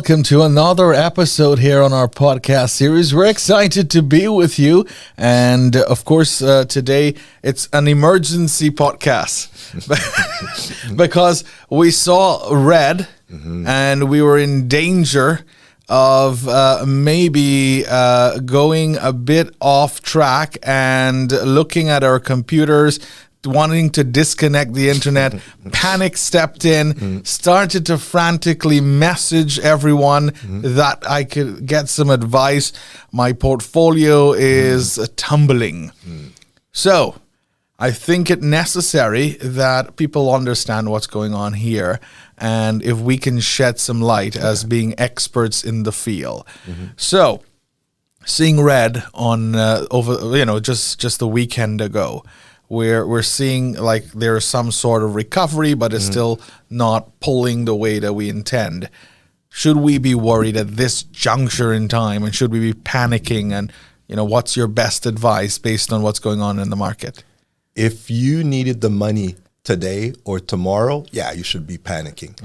welcome to another episode here on our podcast series. We're excited to be with you. And of course, today it's an emergency podcast because we saw red and we were in danger of maybe going a bit off track and looking at our computers, wanting to disconnect the internet. Panic stepped in, started to frantically message everyone that I could get some advice. My portfolio is tumbling. So I think it necessary that people understand what's going on here, and if we can shed some light as being experts in the field. So seeing red on just a weekend ago, we're seeing like there's some sort of recovery, but it's still not pulling the way that we intend. Should we be worried at this juncture in time, and should we be panicking? And what's your best advice based on what's going on in the market? If you needed the money today or tomorrow, yeah, you should be panicking.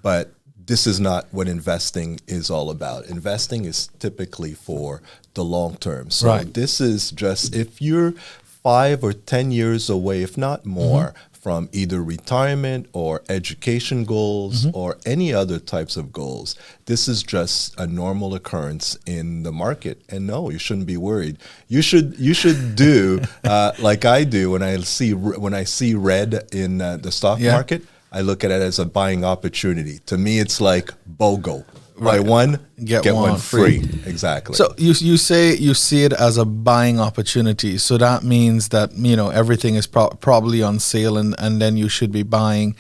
But this is not what investing is all about. Investing is typically for the long term. So this is just if you're 5 or 10 years away, if not more, from either retirement or education goals or any other types of goals. This is just a normal occurrence in the market. And no, you shouldn't be worried. You should do like I do when I see red in the stock market. I look at it as a buying opportunity. To me, it's like BOGO. Buy one, get one free. Exactly. So you say you see it as a buying opportunity. So that means that everything is probably on sale, and then you should be buying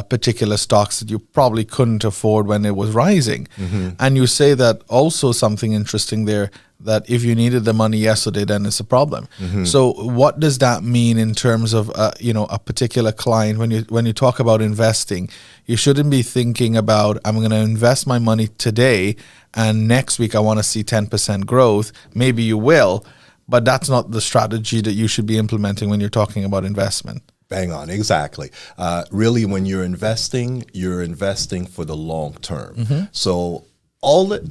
particular stocks that you probably couldn't afford when it was rising. And you say that also something interesting there, that if you needed the money yesterday, then it's a problem. So what does that mean in terms of a particular client? When you talk about investing, you shouldn't be thinking about, I'm going to invest my money today and next week I want to see 10% growth. Maybe you will, but that's not the strategy that you should be implementing when you're talking about investment. Bang on, exactly. Really, when you're investing for the long term. So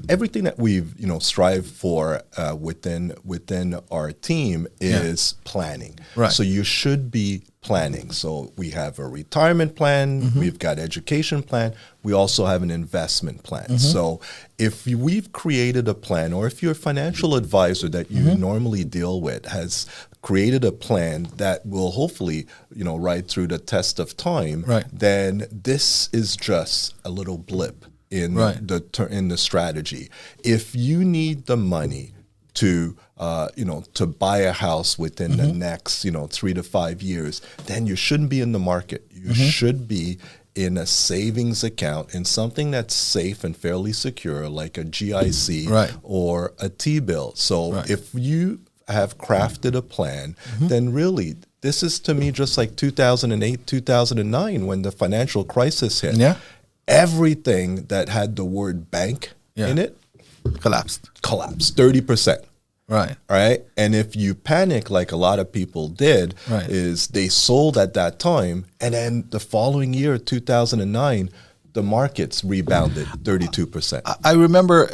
everything that we've strive for within our team is planning. Right. So you should be planning. So we have a retirement plan, we've got education plan, we also have an investment plan. So if we've created a plan, or if your financial advisor that you normally deal with has created a plan that will hopefully ride through the test of time, then this is just a little blip in the strategy. If you need the money to buy a house within the next 3 to 5 years, then you shouldn't be in the market. You should be in a savings account, in something that's safe and fairly secure, like a GIC or a T-bill. So if you have crafted a plan, then really this is to me just like 2008, 2009 when the financial crisis hit. Everything that had the word bank in it collapsed 30%. Right. And if you panic like a lot of people did, is they sold at that time, and then the following year, 2009, the markets rebounded 32%. I remember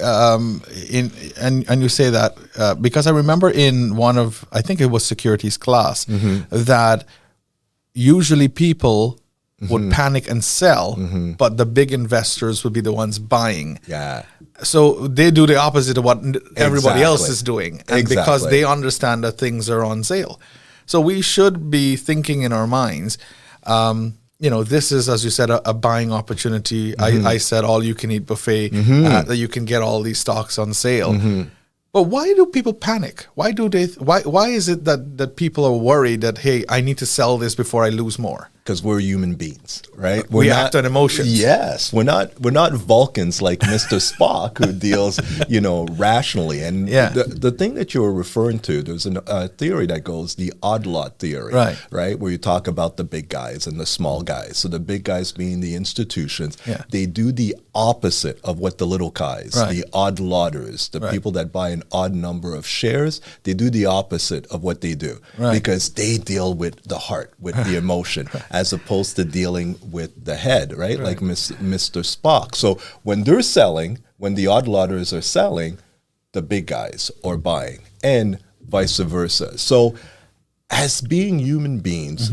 and you say that because I remember in one of, I think it was securities class, that usually people would panic and sell, but the big investors would be the ones buying. So they do the opposite of what everybody else is doing, and because they understand that things are on sale. So we should be thinking in our minds, this is, as you said, a buying opportunity. I said all-you-can-eat buffet, that you can get all these stocks on sale. But why do people panic? Why is it that people are worried that, hey, I need to sell this before I lose more? Because we're human beings, right? We act on emotions. Yes, we're not Vulcans like Mr. Spock who deals, rationally. And the thing that you're referring to, there's a theory that goes the odd lot theory, right? Where you talk about the big guys and the small guys. So the big guys being the institutions, they do the opposite of what the little guys, the odd lotters, the people that buy an odd number of shares, they do the opposite of what they do because they deal with the heart, with the emotion. As opposed to dealing with the head, right? Like Mr. Spock. So when they're selling, when the odd lotters are selling, the big guys are buying, and vice versa. So as being human beings,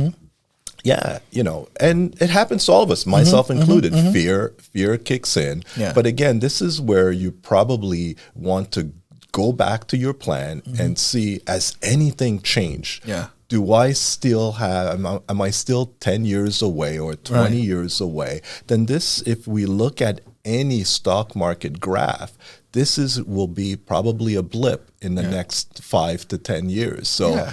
yeah, you know, and it happens to all of us, myself included. Fear kicks in. Yeah. But again, this is where you probably want to go back to your plan and see, has anything changed? Yeah. Do I still have, am I still 10 years away or 20 years away? Then this, if we look at any stock market graph, will be probably a blip in the next 5 to 10 years. So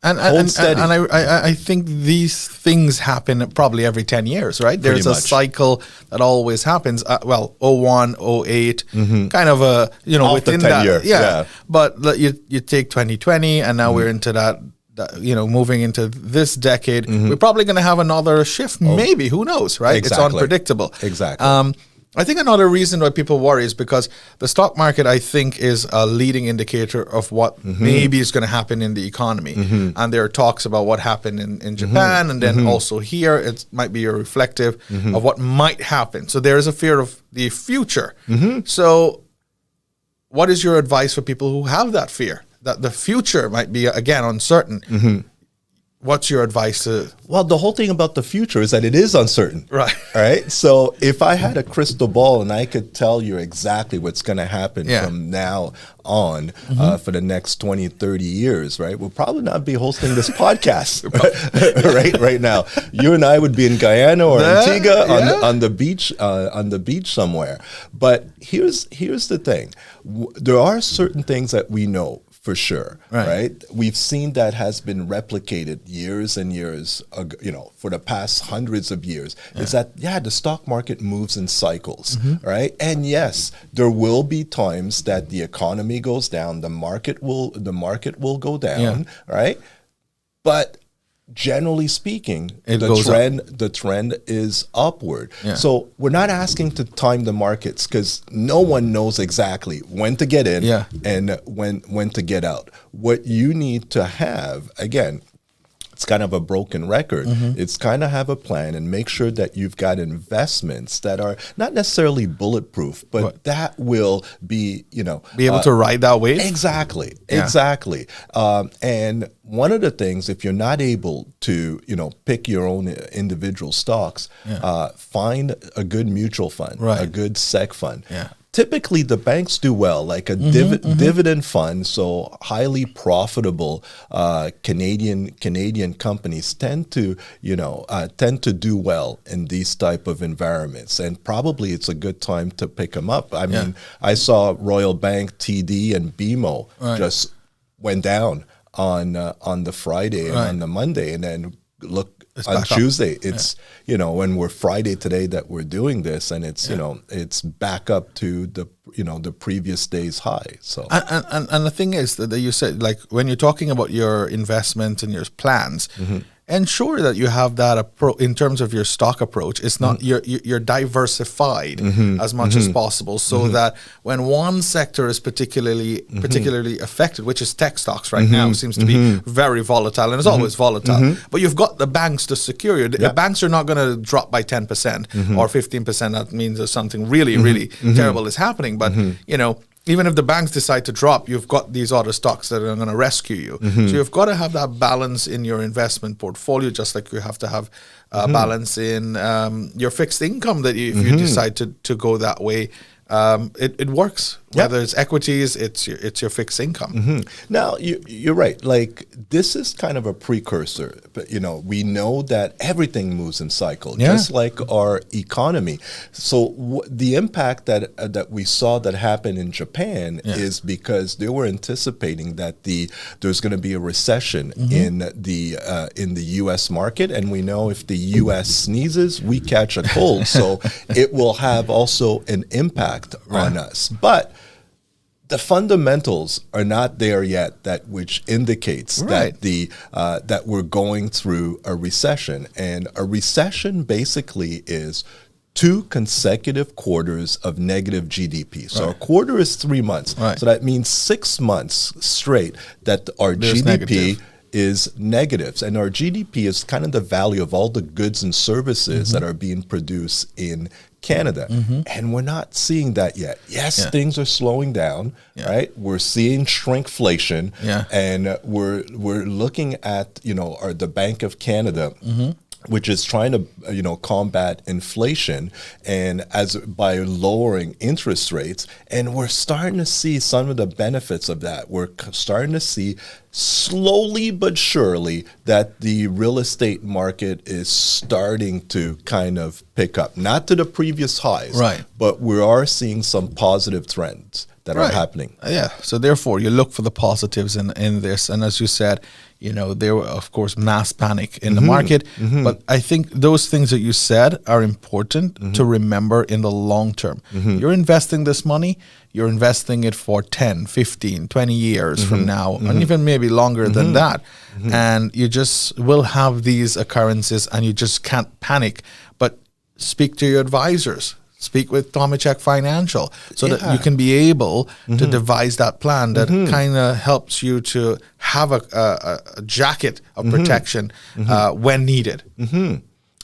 hold steady. And I think these things happen probably every 10 years, right? There's a cycle that always happens. Well, 01, 08, kind of a, you know, Off within the 10 that. year. Yeah. But you take 2020 and now we're into that, you know, moving into this decade, we're probably going to have another shift. Maybe, who knows, right? Exactly. It's unpredictable. Exactly. I think another reason why people worry is because the stock market, I think, is a leading indicator of what maybe is going to happen in the economy. And there are talks about what happened in Japan, and then also here, it might be a reflective of what might happen. So there is a fear of the future. So what is your advice for people who have that fear, that the future might be, again, uncertain? What's your advice to? Well, the whole thing about the future is that it is uncertain. Right. All right. So if I had a crystal ball and I could tell you exactly what's going to happen from now on for the next 20, 30 years, right, we'll probably not be hosting this podcast right now. You and I would be in Guyana or Antigua on the beach somewhere. But here's the thing. There are certain things that we know for sure, right? We've seen that has been replicated years and years ago, you know, for the past hundreds of years. Is that, the stock market moves in cycles, right? And yes, there will be times that the economy goes down, the market will go down, right? But generally speaking, the trend is upward. So we're not asking to time the markets because no one knows exactly when to get in and when to get out. What you need to have, again, it's kind of a broken record. It's kind of have a plan and make sure that you've got investments that are not necessarily bulletproof, but that will be, you know, be able to ride that wave. Exactly. And one of the things, if you're not able to, you know, pick your own individual stocks, find a good mutual fund, a good seg fund. Typically, the banks do well, like a dividend fund. So highly profitable Canadian companies tend to do well in these type of environments, and probably it's a good time to pick them up. I mean, I saw Royal Bank, TD, and BMO just went down on the Friday and on the Monday, and then look. On Tuesday, it's, you know, when we're Friday today that we're doing this, and it's, you know, it's back up to the, you know, the previous day's high. So and the thing is that you said, like, when you're talking about your investment and your plans, ensure that you have that in terms of your stock approach. It's not you're diversified as much as possible, so that when one sector is particularly affected, which is tech stocks right now, seems to be very volatile, and it's always volatile. But you've got the banks to secure you. The banks are not going to drop by 10% or 15%. That means that something really terrible is happening. But you know, even if the banks decide to drop, you've got these other stocks that are going to rescue you. So you've got to have that balance in your investment portfolio, just like you have to have balance in your fixed income. That if you decide to go that way, it works. Whether it's equities, it's your fixed income. Now you're right. Like, this is kind of a precursor, but you know, we know that everything moves in cycle, just like our economy. So the impact that we saw that happen in Japan is because they were anticipating that there's going to be a recession in the U.S. market, and we know if the U.S. sneezes, we catch a cold. So it will have also an impact on us, but the fundamentals are not there yet, which indicates that that we're going through a recession. And a recession basically is 2 consecutive quarters of negative GDP. So a quarter is 3 months. So that means 6 months straight that our GDP is negatives, and our GDP is kind of the value of all the goods and services that are being produced in Canada, and we're not seeing that yet. Yes, things are slowing down, right? We're seeing shrinkflation, and we're looking at the Bank of Canada, which is trying to combat inflation and by lowering interest rates, and we're starting to see some of the benefits of that. We're starting to see slowly but surely that the real estate market is starting to kind of pick up, not to the previous highs, right, but we are seeing some positive trends that are happening. Yeah. So therefore, you look for the positives in this, and as you said, there were, of course, mass panic in the market. But I think those things that you said are important to remember in the long term. You're investing this money, you're investing it for 10, 15, 20 years from now, and even maybe longer than that. And you just will have these occurrences, and you just can't panic. But speak to your advisors. Speak with Tomiczek Financial so that you can be able to devise that plan that kind of helps you to have a jacket of protection when needed.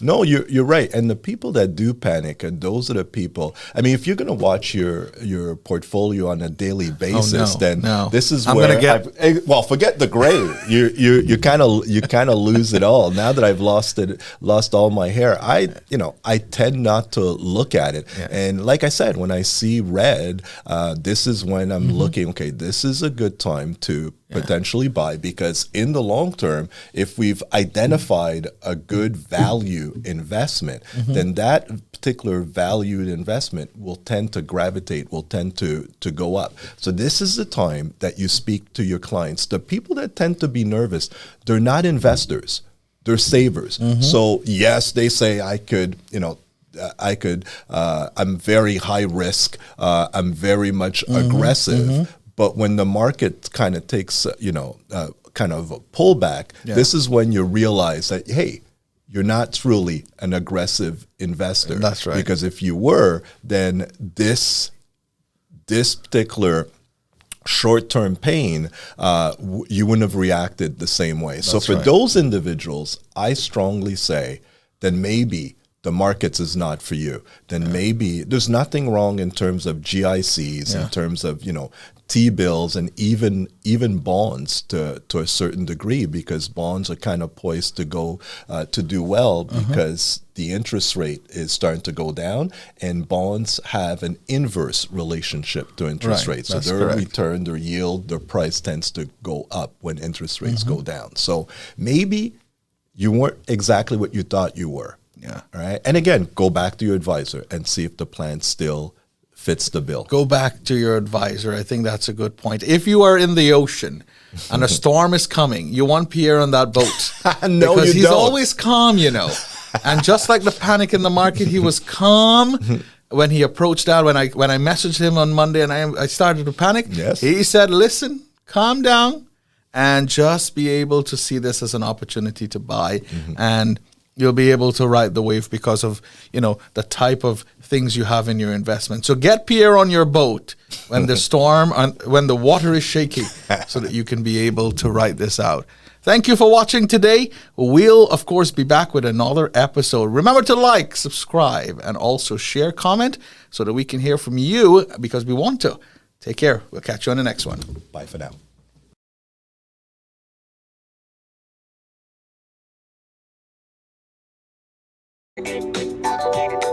No, you're right. And the people that do panic, and those are the people. I mean, if you're going to watch your portfolio on a daily basis, this is where forget the gray. You kind of lose it all. Now that I've lost all my hair, I tend not to look at it. And like I said, when I see red, this is when I'm looking. Okay, this is a good time to potentially buy, because in the long term, if we've identified a good value investment, then that particular valued investment will tend to gravitate, will tend to go up. So this is the time that you speak to your clients. The people that tend to be nervous, they're not investors, they're savers. So yes, they say I'm very high risk, I'm very much aggressive. But when the market kind of takes, kind of a pullback, this is when you realize that, hey, you're not truly an aggressive investor. That's right. Because if you were, then this particular short-term pain, you wouldn't have reacted the same way. So for those individuals, I strongly say that maybe the markets is not for you. Then maybe there's nothing wrong in terms of GICs, in terms of, T-bills, and even bonds to a certain degree, because bonds are kind of poised to go to do well because the interest rate is starting to go down, and bonds have an inverse relationship to interest rates. So their return, their yield, their price tends to go up when interest rates go down. So maybe you weren't exactly what you thought you were. All right. And again, go back to your advisor and see if the plan still fits the bill. Go back to your advisor. I think that's a good point. If you are in the ocean and a storm is coming, you want Pierre on that boat. No, because he's don't. always calm, And just like the panic in the market, he was calm when he approached that. When I messaged him on Monday and I started to panic, he said, listen, calm down and just be able to see this as an opportunity to buy. And you'll be able to ride the wave because of, the type of things you have in your investment. So get Pierre on your boat when the storm, when the water is shaky, so that you can be able to ride this out. Thank you for watching today. We'll, of course, be back with another episode. Remember to like, subscribe, and also share, comment, so that we can hear from you, because we want to. Take care. We'll catch you on the next one. Bye for now. Thank you.